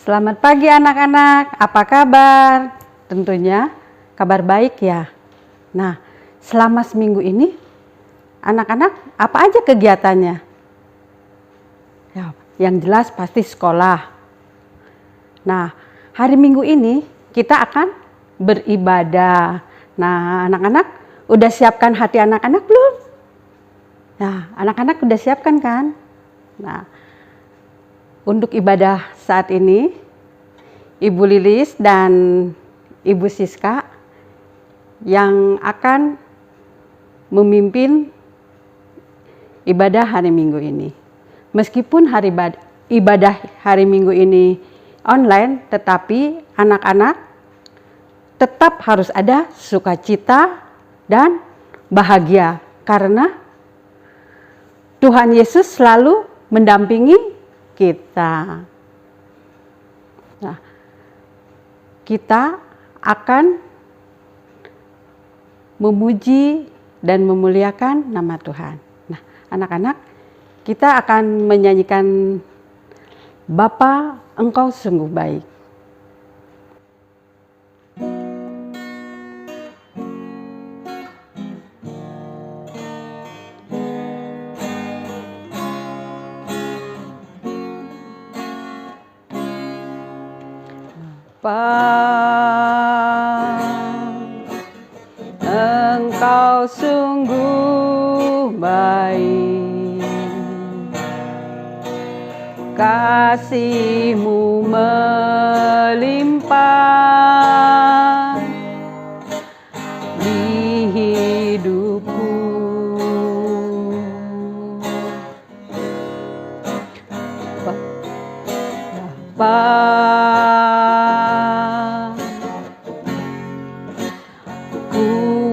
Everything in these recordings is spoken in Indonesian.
Selamat pagi anak-anak, apa kabar? Tentunya kabar baik ya. Nah, selama seminggu ini anak-anak apa aja kegiatannya? Ya, yang jelas pasti sekolah. Nah, hari Minggu ini kita akan beribadah. Nah, anak-anak udah siapkan hati anak-anak belum? Nah, anak-anak udah siapkan kan? Nah, untuk ibadah saat ini, Ibu Lilis dan Ibu Siska yang akan memimpin ibadah hari Minggu ini. Meskipun ibadah hari Minggu ini online, tetapi anak-anak tetap harus ada sukacita dan bahagia karena Tuhan Yesus selalu mendampingi kita. Nah, kita akan memuji dan memuliakan nama Tuhan. Nah, anak-anak, kita akan menyanyikan Bapa, Engkau sungguh baik. Engkau sungguh baik, kasih-Mu melimpah di hidupku.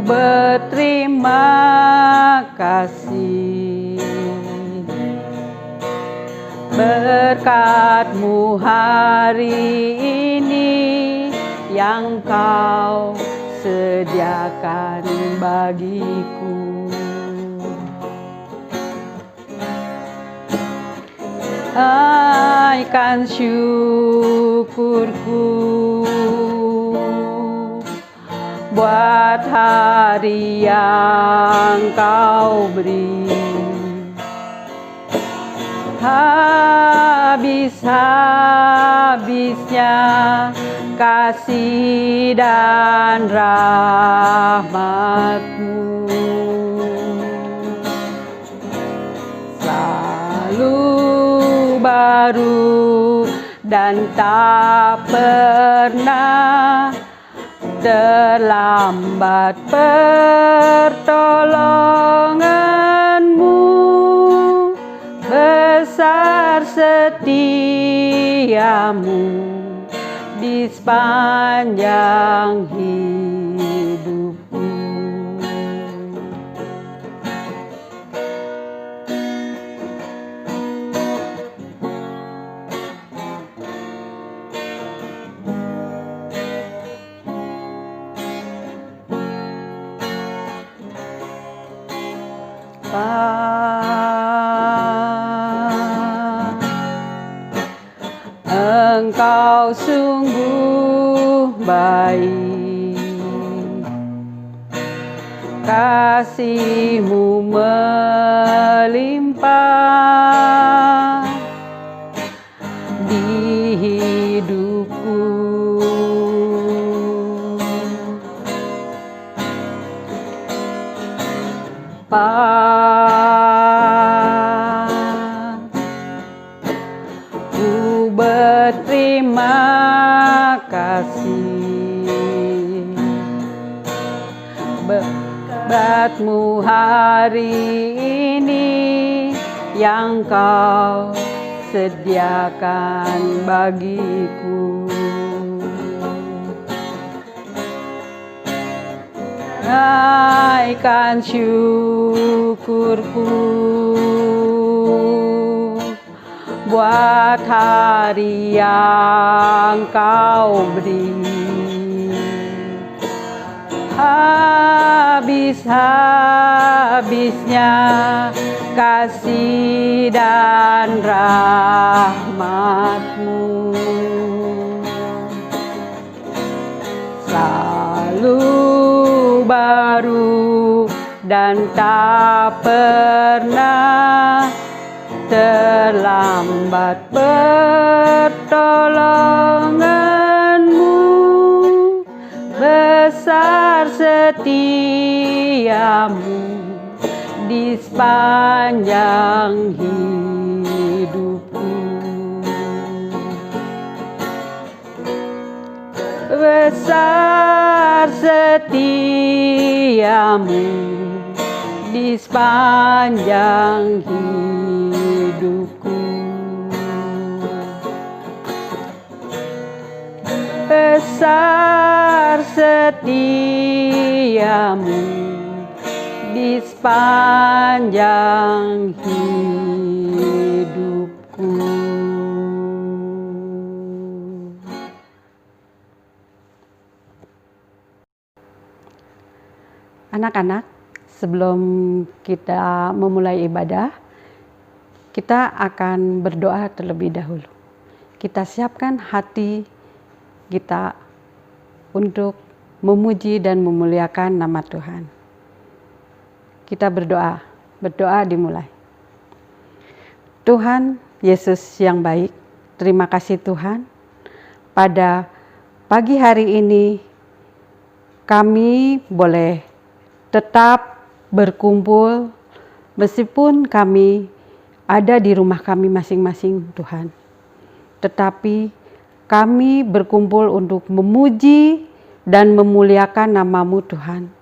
Berterima kasih berkat-Mu hari ini yang Kau sediakan bagiku. Naikkan syukurku buat hari yang Kau beri. Habis-habisnya kasih dan rahmat-Mu selalu baru dan tak pernah terlambat pertolongan-Mu, besar setia-Mu di sepanjang hidupku. Engkau sungguh baik, kasih-Mu melimpah di hidupku. Ku berterima kasih berkat-Mu hari ini yang Kau sediakan bagiku. Naikkan syukurku buat hari yang Kau beri. Habis-habisnya kasih dan rahmat-Mu selalu baru dan tak pernah terlambat pertolonganmu. Besar setiamu di sepanjang hidupku. Besar setiamu di sepanjang hidupku. Besar setiamu di sepanjang hidupku. Anak-anak, sebelum kita memulai ibadah, kita akan berdoa terlebih dahulu. Kita siapkan hati kita untuk memuji dan memuliakan nama Tuhan. Kita berdoa dimulai. Tuhan Yesus yang baik, terima kasih Tuhan. Pada pagi hari ini kami boleh tetap berkumpul meskipun kami ada di rumah kami masing-masing Tuhan. Tetapi kami berkumpul untuk memuji dan memuliakan nama-Mu Tuhan.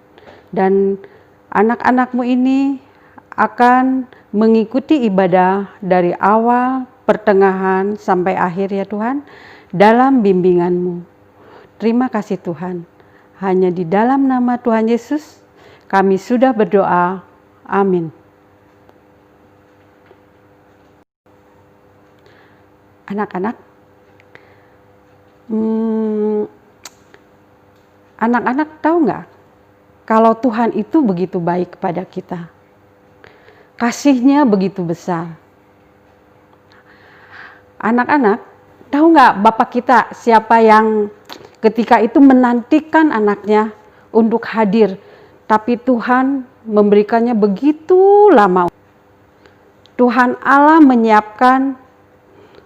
Dan anak-anak-Mu ini akan mengikuti ibadah dari awal, pertengahan, sampai akhir ya Tuhan, dalam bimbingan-Mu. Terima kasih Tuhan. Hanya di dalam nama Tuhan Yesus kami sudah berdoa. Amin. Anak-anak, anak-anak tahu nggak kalau Tuhan itu begitu baik kepada kita? Kasih-Nya begitu besar. Anak-anak, tahu nggak Bapak kita siapa yang ketika itu menantikan anaknya untuk hadir, tapi Tuhan memberikannya begitu lama. Tuhan Allah menyiapkan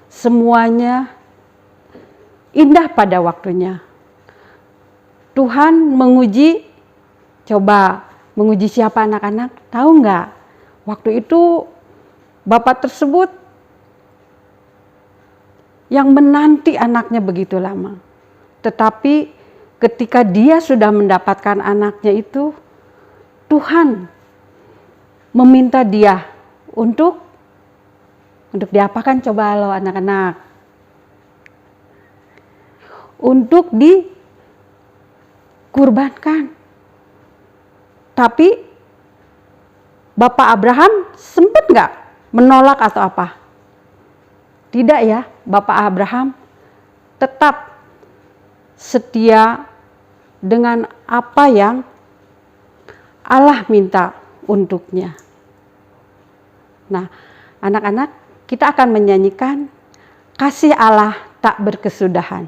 semuanya indah pada waktunya. Tuhan menguji siapa anak-anak? Tahu nggak? Waktu itu Bapak tersebut yang menanti anaknya begitu lama. Tetapi ketika dia sudah mendapatkan anaknya itu, Tuhan meminta dia untuk diapakan coba lo anak-anak? Untuk dikurbankan. Tapi Bapak Abraham sempat nggak menolak atau apa? Tidak ya, Bapak Abraham tetap setia dengan apa yang Allah minta untuknya. Nah, anak-anak, kita akan menyanyikan Kasih Allah Tak Berkesudahan.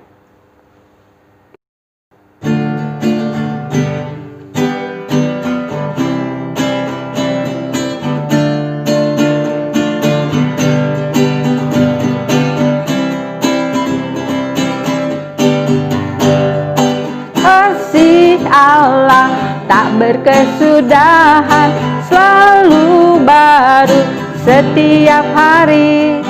Kasih Allah tak berkesudahan, selalu baru setiap hari.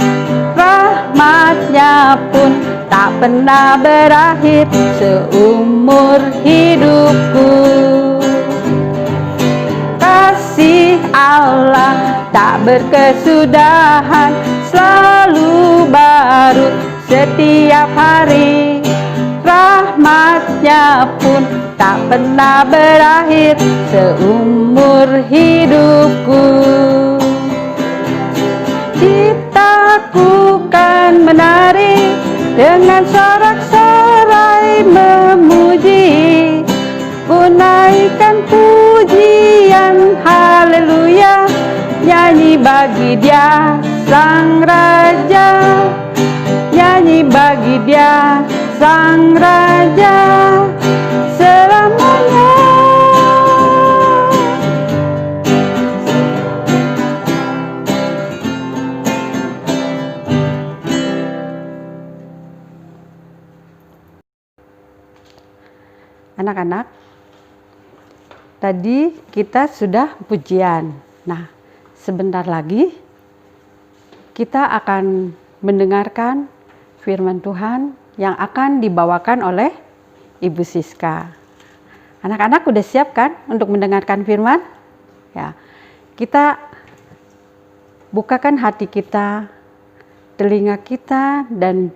Rahmat-Nya pun tak pernah berakhir seumur hidupku. Kasih Allah tak berkesudahan, selalu baru setiap hari. Rahmat-Nya pun tak pernah berakhir seumur hidupku. Ciptaku kan menari dengan sorak-sorai memuji, ku naikkan pujian haleluya, nyanyi bagi Dia Sang Raja, nyanyi bagi Dia Sang Raja, selamanya Anak-anak, tadi kita sudah pujian. Nah, sebentar lagi kita akan mendengarkan firman Tuhan yang akan dibawakan oleh Ibu Siska. Anak-anak udah siap kan untuk mendengarkan firman? Ya, kita bukakan hati kita, telinga kita, dan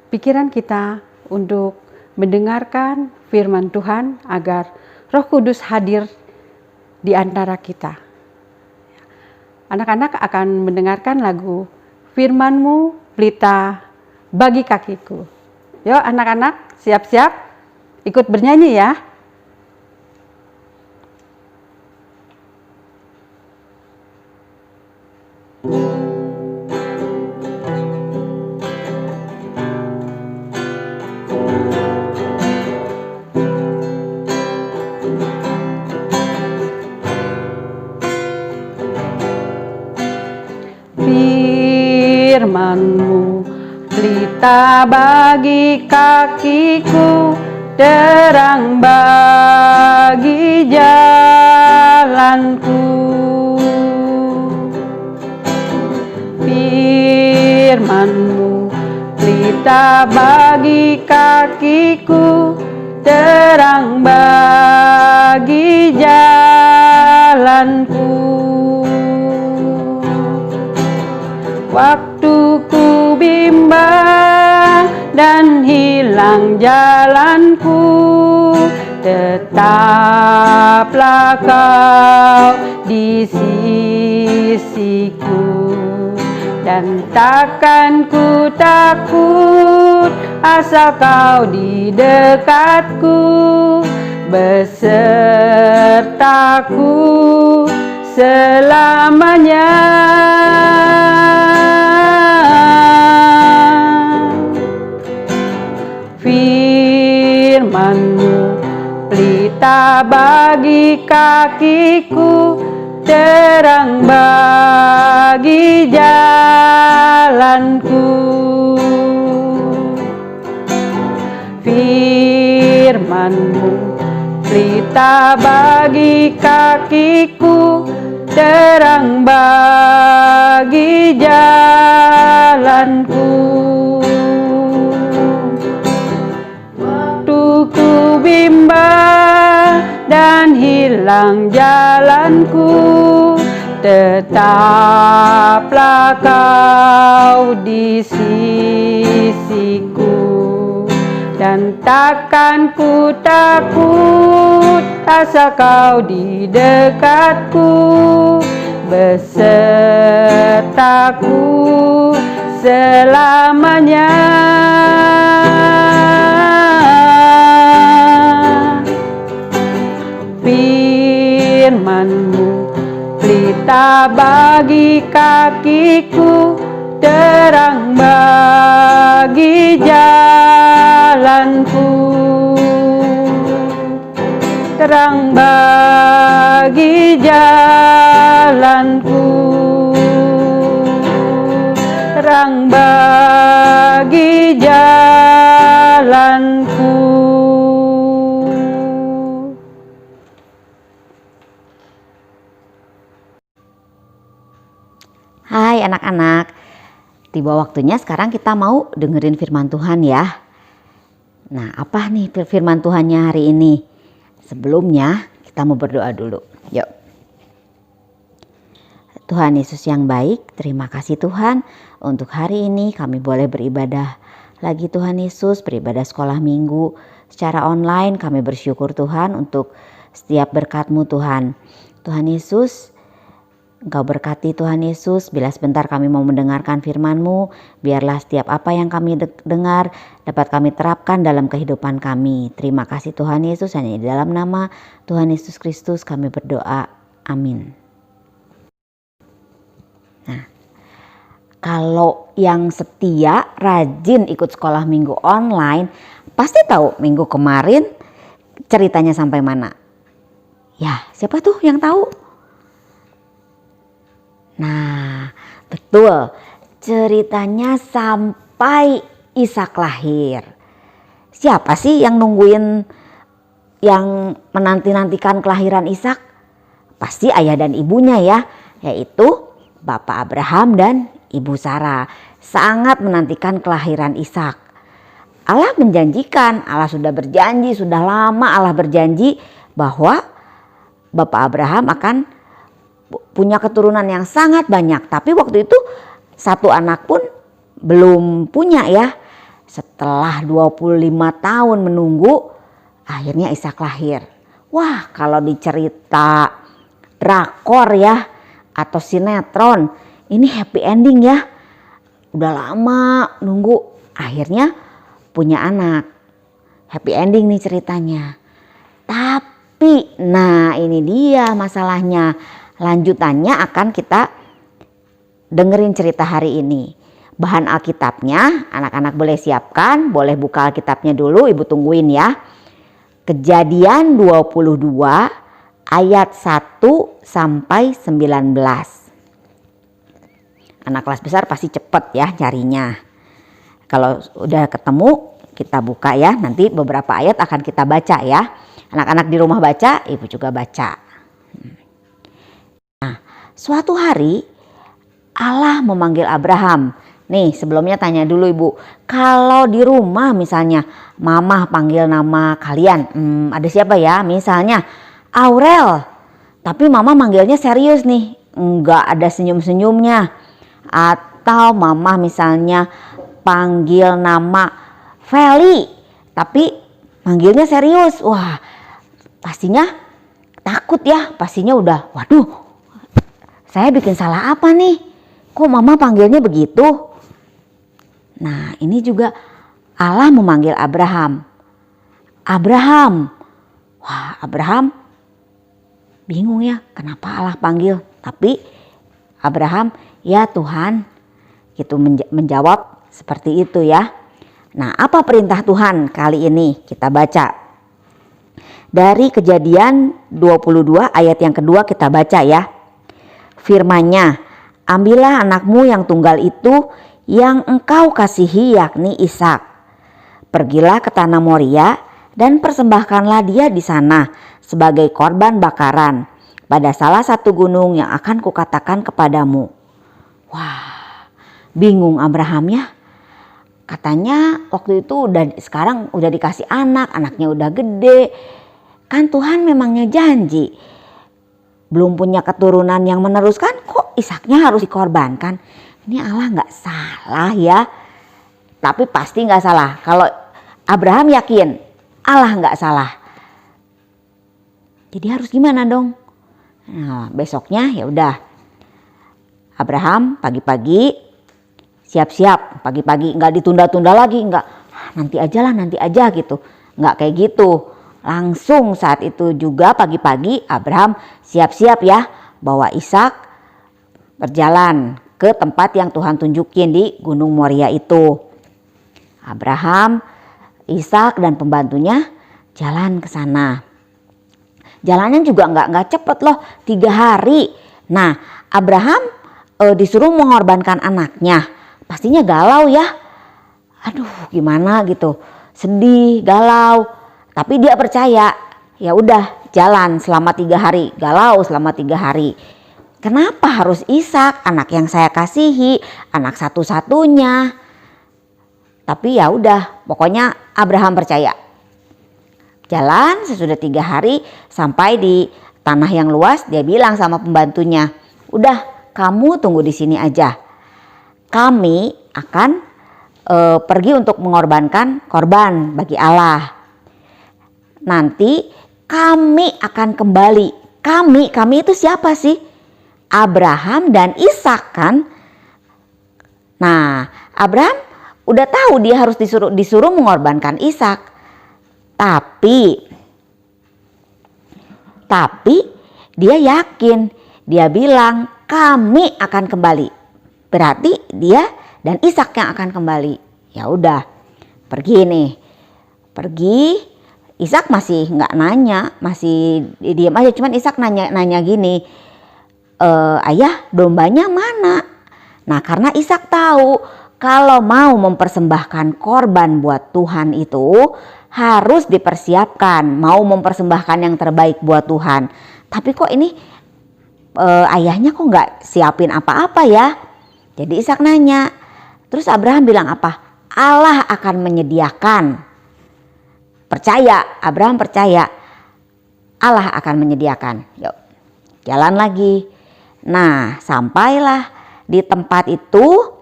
pikiran kita untuk mendengarkan firman Tuhan agar Roh Kudus hadir di antara kita. Anak-anak akan mendengarkan lagu Firman-Mu Pelita Bagi Kakiku. Yuk anak-anak, siap-siap ikut bernyanyi ya. Firman-Mu pelita bagi kakiku, terang bagi jalanku. Firman-Mu pelita bagi kakiku, terang bagi jalanku. Waktu ku bimbang dan hilang jalanku, tetaplah Kau di sisiku. Dan takkan ku takut asal Kau di dekatku, besertaku selamanya. Firman-Mu pelita bagi kakiku, terang bagi jalanku. Firman-Mu pelita bagi kakiku, terang bagi jalanku. Ku bimbang dan hilang jalanku, tetaplah Kau di sisiku. Dan takkan ku takut asal Kau di dekatku, besertaku selamanya. Firman-Mu pelita bagi kakiku, terang bagi jalanku. Terang bagi jalanku, terang bagi jalanku. Hai anak-anak, tiba waktunya sekarang kita mau dengerin firman Tuhan ya. Nah, apa nih firman Tuhannya hari ini? Sebelumnya kita mau berdoa dulu. Yuk. Tuhan Yesus yang baik, terima kasih Tuhan untuk hari ini kami boleh beribadah lagi Tuhan Yesus, beribadah sekolah minggu secara online. Kami bersyukur Tuhan untuk setiap berkat-Mu Tuhan. Tuhan Yesus, Engkau berkati Tuhan Yesus, bila sebentar kami mau mendengarkan firman-Mu, biarlah setiap apa yang kami dengar dapat kami terapkan dalam kehidupan kami. Terima kasih Tuhan Yesus, hanya di dalam nama Tuhan Yesus Kristus kami berdoa. Amin. Nah, kalau yang setia, rajin ikut sekolah minggu online, pasti tahu minggu kemarin ceritanya sampai mana. Ya, siapa tuh yang tahu? Nah, betul, ceritanya sampai Ishak lahir. Siapa sih yang nungguin yang menanti-nantikan kelahiran Ishak? Pasti ayah dan ibunya ya, yaitu Bapak Abraham dan Ibu Sarah. Sangat menantikan kelahiran Ishak. Allah menjanjikan, Allah sudah berjanji, sudah lama Allah berjanji bahwa Bapak Abraham akan punya keturunan yang sangat banyak. Tapi waktu itu satu anak pun belum punya ya. Setelah 25 tahun menunggu, akhirnya Ishak lahir. Wah, kalau dicerita drakor ya atau sinetron, ini happy ending ya. Udah lama nunggu, akhirnya punya anak. Happy ending nih ceritanya. Tapi nah ini dia masalahnya. Lanjutannya akan kita dengerin cerita hari ini. Bahan Alkitabnya anak-anak boleh siapkan, boleh buka Alkitabnya dulu, ibu tungguin ya. Kejadian 22 ayat 1 sampai 19. Anak kelas besar pasti cepet ya carinya. Kalau udah ketemu kita buka ya, nanti beberapa ayat akan kita baca ya. Anak-anak di rumah baca, ibu juga baca. Nah, suatu hari Allah memanggil Abraham. Nih sebelumnya tanya dulu ibu, kalau di rumah misalnya mama panggil nama kalian, ada siapa ya? Misalnya Aurel, tapi mama manggilnya serius nih, nggak ada senyum-senyumnya. Atau mama misalnya panggil nama Feli, tapi manggilnya serius. Wah, pastinya takut ya, pastinya udah, waduh, saya bikin salah apa nih? Kok mama panggilnya begitu? Nah, ini juga Allah memanggil Abraham. Abraham. Wah, Abraham bingung ya, kenapa Allah panggil? Tapi Abraham, ya Tuhan, gitu menjawab seperti itu ya. Nah, apa perintah Tuhan kali ini? Kita baca. Dari Kejadian 22 ayat yang kedua kita baca ya. Firman-Nya, ambillah anakmu yang tunggal itu yang engkau kasihi, yakni Ishak. Pergilah ke tanah Moria dan persembahkanlah dia di sana sebagai korban bakaran pada salah satu gunung yang akan kukatakan kepadamu. Wah, bingung Abraham ya. Katanya waktu itu sekarang udah dikasih anak, anaknya udah gede. Kan Tuhan memangnya janji belum punya keturunan yang meneruskan, kok Ishaknya harus dikorbankan? Ini Allah nggak salah ya, tapi pasti nggak salah. Kalau Abraham yakin Allah nggak salah, jadi harus gimana dong? Nah, besoknya ya udah Abraham pagi-pagi siap-siap, pagi-pagi nggak ditunda-tunda lagi, nggak nanti aja lah, nanti aja gitu, nggak kayak gitu. Langsung saat itu juga pagi-pagi Abraham siap-siap ya, bawa Ishak berjalan ke tempat yang Tuhan tunjukin di Gunung Moria itu. Abraham, Ishak dan pembantunya jalan ke sana. Jalannya juga nggak cepet loh, 3 hari. Nah, Abraham disuruh mengorbankan anaknya. Pastinya galau ya. Aduh, gimana gitu. Sedih, galau. Tapi dia percaya, ya udah jalan selama 3 hari, galau selama 3 hari. Kenapa harus Ishak, anak yang saya kasihi, anak satu-satunya? Tapi ya udah, pokoknya Abraham percaya. Jalan sesudah 3 hari sampai di tanah yang luas, dia bilang sama pembantunya, udah kamu tunggu di sini aja. Kami akan pergi untuk mengorbankan korban bagi Allah. Nanti kami akan kembali. Kami itu siapa sih? Abraham dan Ishak kan. Nah, Abraham udah tahu dia harus disuruh mengorbankan Ishak. Tapi dia yakin, dia bilang kami akan kembali. Berarti dia dan Ishak yang akan kembali. Ya udah, pergi nih. Pergi, Ishak masih nggak nanya, masih diam aja. Cuman Ishak nanya gini, ayah dombanya mana? Nah, karena Ishak tahu kalau mau mempersembahkan korban buat Tuhan itu harus dipersiapkan, mau mempersembahkan yang terbaik buat Tuhan. Tapi kok ini ayahnya kok nggak siapin apa-apa ya? Jadi Ishak nanya. Terus Abraham bilang apa? Allah akan menyediakan. Percaya, Abraham percaya Allah akan menyediakan. Yuk, jalan lagi. Nah, sampailah di tempat itu.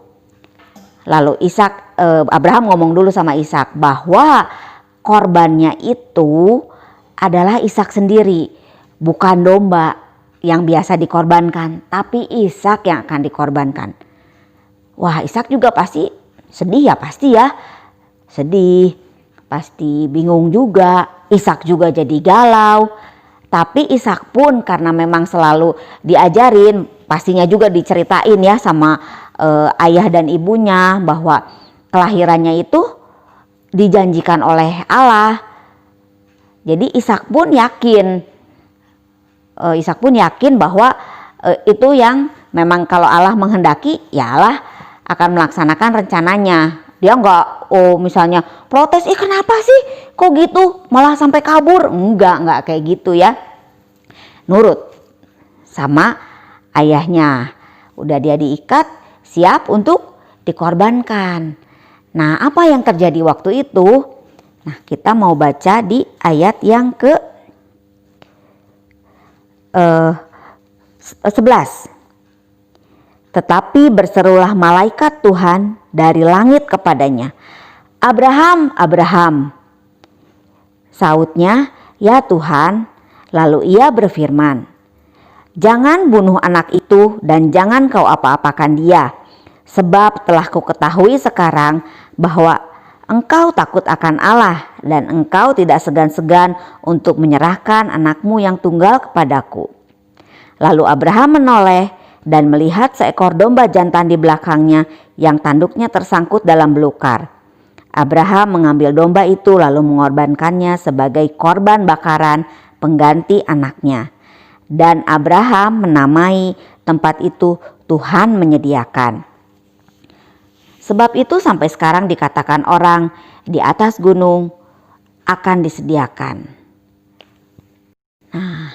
Lalu Abraham ngomong dulu sama Ishak bahwa korbannya itu adalah Ishak sendiri, bukan domba yang biasa dikorbankan, tapi Ishak yang akan dikorbankan. Wah, Ishak juga pasti sedih ya, sedih, pasti bingung juga. Ishak juga jadi galau. Tapi Ishak pun karena memang selalu diajarin, pastinya juga diceritain ya sama ayah dan ibunya bahwa kelahirannya itu dijanjikan oleh Allah. Jadi Ishak pun yakin bahwa itu yang memang kalau Allah menghendaki, ya Allah akan melaksanakan rencananya. Dia enggak misalnya protes, kenapa sih kok gitu malah sampai kabur, enggak kayak gitu ya. Nurut sama ayahnya, udah dia diikat, siap untuk dikorbankan. Nah, apa yang terjadi waktu itu? Nah, kita mau baca di ayat yang ke 11. Tetapi berserulah malaikat Tuhan dari langit kepadanya, "Abraham, Abraham." Sautnya, "Ya Tuhan." Lalu ia berfirman, "Jangan bunuh anak itu dan jangan kau apa-apakan dia. Sebab telah kuketahui sekarang bahwa engkau takut akan Allah dan engkau tidak segan-segan untuk menyerahkan anakmu yang tunggal kepadaku." Lalu Abraham menoleh dan melihat seekor domba jantan di belakangnya yang tanduknya tersangkut dalam belukar. Abraham mengambil domba itu lalu mengorbankannya sebagai korban bakaran pengganti anaknya. Dan Abraham menamai tempat itu Tuhan menyediakan. Sebab itu sampai sekarang dikatakan orang di atas gunung akan disediakan. Nah,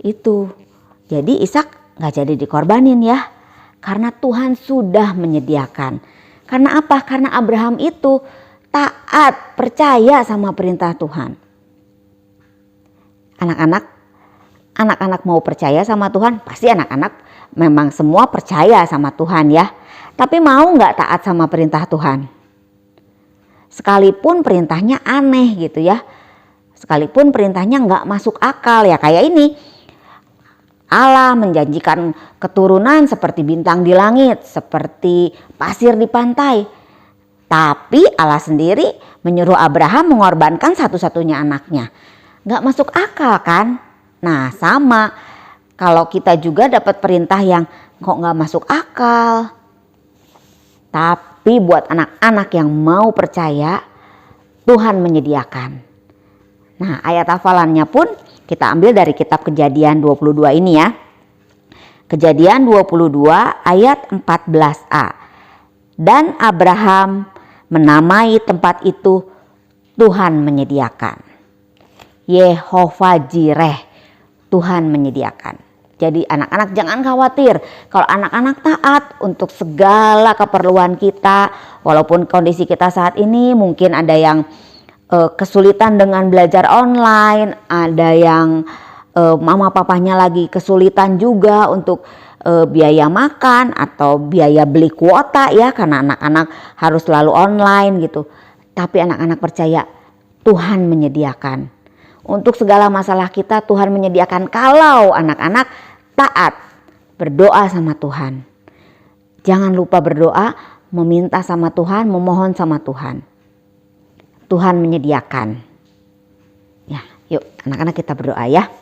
itu. Jadi Ishak gak jadi dikorbanin ya. Karena Tuhan sudah menyediakan. Karena apa? Karena Abraham itu taat, percaya sama perintah Tuhan. Anak-anak mau percaya sama Tuhan, pasti anak-anak memang semua percaya sama Tuhan ya. Tapi mau gak taat sama perintah Tuhan? Sekalipun perintahnya aneh gitu ya. Sekalipun perintahnya gak masuk akal ya, kayak ini. Allah menjanjikan keturunan seperti bintang di langit, seperti pasir di pantai. Tapi Allah sendiri menyuruh Abraham mengorbankan satu-satunya anaknya. Gak masuk akal kan? Nah, sama kalau kita juga dapat perintah yang kok gak masuk akal. Tapi buat anak-anak yang mau percaya, Tuhan menyediakan. Nah, ayat hafalannya pun kita ambil dari kitab Kejadian 22 ini ya. Kejadian 22 ayat 14a. Dan Abraham menamai tempat itu Tuhan menyediakan. Yehovah Jireh, Tuhan menyediakan. Jadi anak-anak jangan khawatir kalau anak-anak taat untuk segala keperluan kita. Walaupun kondisi kita saat ini mungkin ada yang kesulitan dengan belajar online, ada yang mama papanya lagi kesulitan juga untuk biaya makan atau biaya beli kuota ya, karena anak-anak harus selalu online gitu. Tapi anak-anak percaya Tuhan menyediakan. Untuk segala masalah kita Tuhan menyediakan kalau anak-anak taat berdoa sama Tuhan. Jangan lupa berdoa, meminta sama Tuhan, memohon sama Tuhan. Tuhan menyediakan. Ya, yuk anak-anak kita berdoa ya.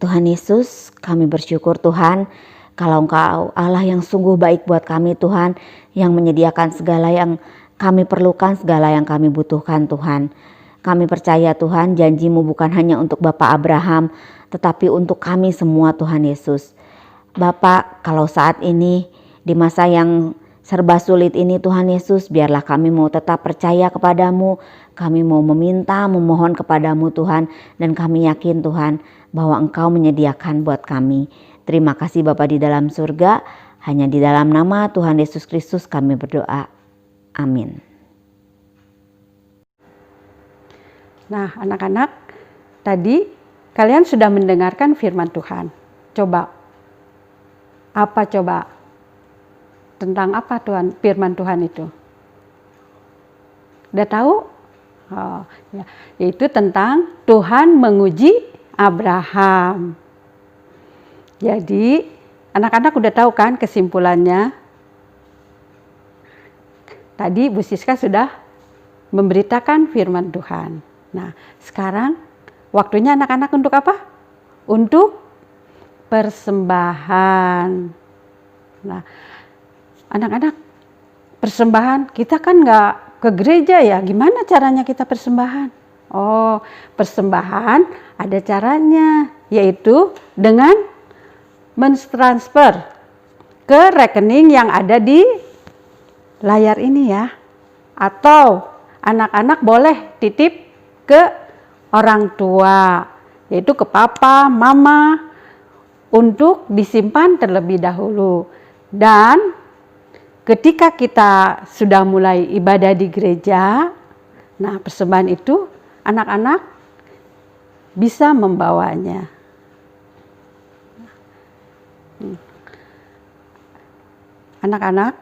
Tuhan Yesus, kami bersyukur Tuhan kalau Engkau Allah yang sungguh baik buat kami Tuhan, yang menyediakan segala yang kami perlukan, segala yang kami butuhkan Tuhan. Kami percaya Tuhan janji-Mu bukan hanya untuk Bapak Abraham, tetapi untuk kami semua Tuhan Yesus. Bapak, kalau saat ini Di masa yang serba sulit ini Tuhan Yesus, biarlah kami mau tetap percaya kepadamu, kami mau meminta, memohon kepadamu Tuhan, dan kami yakin Tuhan bahwa Engkau menyediakan buat kami. Terima kasih Bapa di dalam surga, hanya di dalam nama Tuhan Yesus Kristus kami berdoa. Amin. Nah, anak-anak, tadi kalian sudah mendengarkan firman Tuhan. Apa coba? Tentang apa Tuhan, firman Tuhan itu? Udah tahu? Oh, ya. Yaitu tentang Tuhan menguji Abraham. Jadi, anak-anak udah tahu kan kesimpulannya? Tadi Bu Siska sudah memberitakan firman Tuhan. Nah, sekarang waktunya anak-anak untuk apa? Untuk persembahan. Nah, anak-anak, persembahan kita kan nggak ke gereja ya. Gimana caranya kita persembahan? Oh, persembahan ada caranya, yaitu dengan mentransfer ke rekening yang ada di layar ini ya. Atau anak-anak boleh titip ke orang tua, yaitu ke papa, mama, untuk disimpan terlebih dahulu. Dan ketika kita sudah mulai ibadah di gereja, nah persembahan itu anak-anak bisa membawanya. Anak-anak,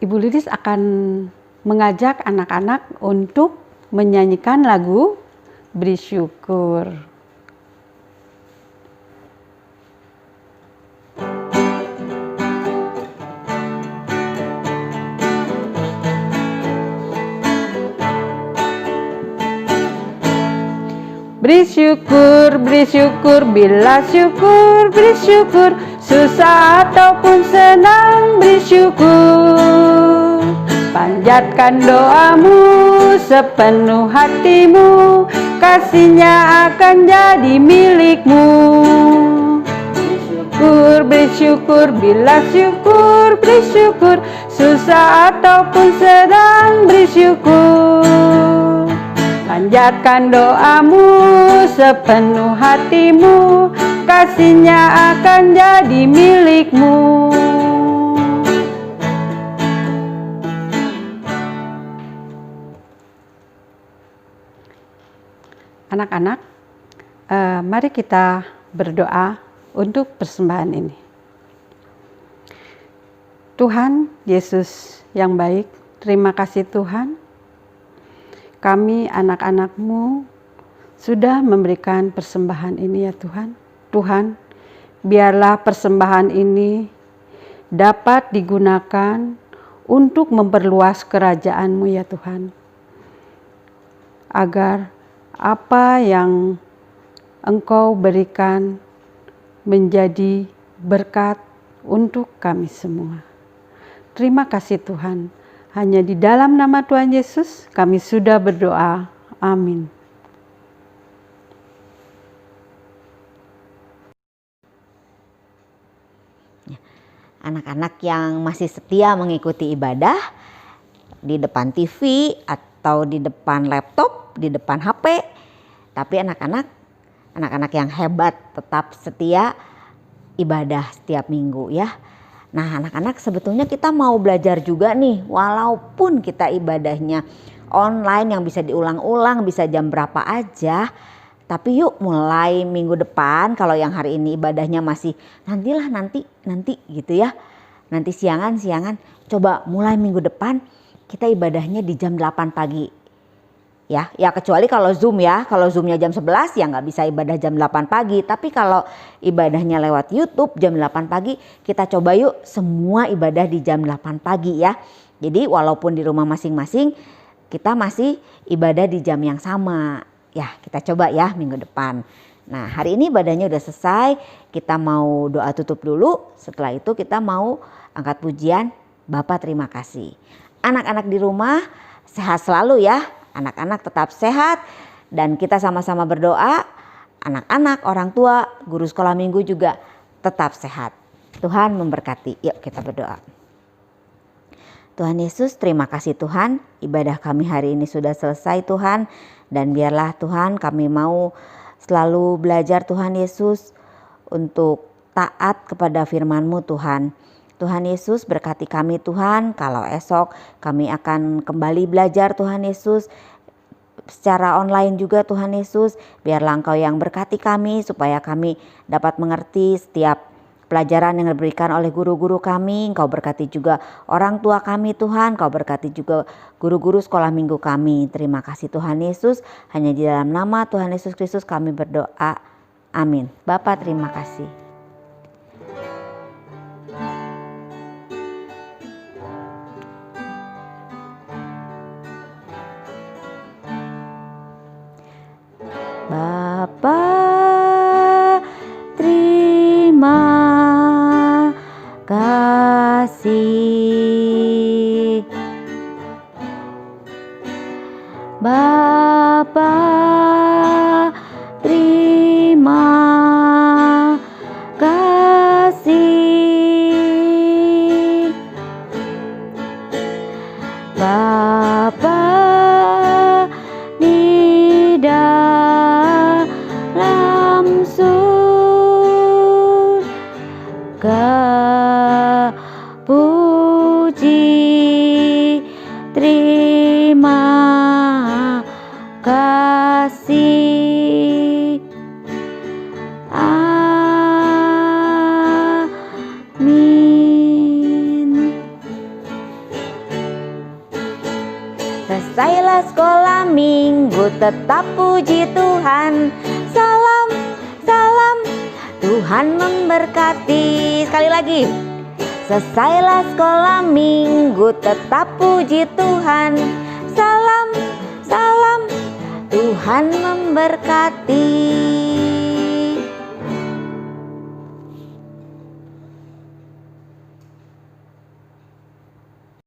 Ibu Lilis akan mengajak anak-anak untuk menyanyikan lagu Beri Syukur. Beri syukur, bila syukur, beri syukur, susah ataupun senang, beri syukur. Panjatkan doamu sepenuh hatimu, kasihnya akan jadi milikmu. Beri syukur, bila syukur, beri syukur, susah ataupun senang, beri syukur. Panjatkan doamu sepenuh hatimu, kasihnya akan jadi milikmu. Anak-anak, mari kita berdoa untuk persembahan ini. Tuhan Yesus yang baik, terima kasih Tuhan. Kami anak-anak-Mu sudah memberikan persembahan ini ya Tuhan. Tuhan, biarlah persembahan ini dapat digunakan untuk memperluas kerajaan-Mu ya Tuhan. Agar apa yang Engkau berikan menjadi berkat untuk kami semua. Terima kasih Tuhan. Hanya di dalam nama Tuhan Yesus kami sudah berdoa. Amin. Anak-anak yang masih setia mengikuti ibadah di depan TV atau di depan laptop, di depan HP, tapi anak-anak yang hebat tetap setia ibadah setiap minggu ya. Nah anak-anak, sebetulnya kita mau belajar juga nih, walaupun kita ibadahnya online yang bisa diulang-ulang, bisa jam berapa aja. Tapi yuk mulai minggu depan, kalau yang hari ini ibadahnya masih nanti gitu ya. Nanti siangan, coba mulai minggu depan kita ibadahnya di jam 8 pagi. Ya kecuali kalau Zoom ya, kalau Zoomnya jam 11 ya nggak bisa ibadah jam 8 pagi. Tapi kalau ibadahnya lewat YouTube jam 8 pagi, kita coba yuk semua ibadah di jam 8 pagi ya. Jadi walaupun di rumah masing-masing, kita masih ibadah di jam yang sama. Ya kita coba ya minggu depan. Nah hari ini ibadahnya udah selesai, kita mau doa tutup dulu. Setelah itu kita mau angkat pujian, Bapa terima kasih. Anak-anak di rumah sehat selalu ya. Anak-anak tetap sehat dan kita sama-sama berdoa. Anak-anak, orang tua, guru sekolah minggu juga tetap sehat. Tuhan memberkati. Yuk kita berdoa. Tuhan Yesus, terima kasih Tuhan, ibadah kami hari ini sudah selesai Tuhan. Dan biarlah Tuhan kami mau selalu belajar Tuhan Yesus untuk taat kepada firman-Mu Tuhan. Tuhan Yesus berkati kami Tuhan, kalau esok kami akan kembali belajar Tuhan Yesus. Secara online juga Tuhan Yesus, biarlah Engkau yang berkati kami supaya kami dapat mengerti setiap pelajaran yang diberikan oleh guru-guru kami. Engkau berkati juga orang tua kami Tuhan. Engkau berkati juga guru-guru sekolah minggu kami. Terima kasih Tuhan Yesus. Hanya di dalam nama Tuhan Yesus Kristus kami berdoa. Amin. Bapa terima kasih. Bapa terima kasih. Bapa terima kasih. Bapa di dalam surga, puji terima kasih. Amin. Selesailah sekolah minggu, tetap puji Tuhan. Salam, salam, Tuhan memberkati. Sekali lagi. Selesailah sekolah minggu, tetap puji Tuhan. Salam, salam, Tuhan memberkati.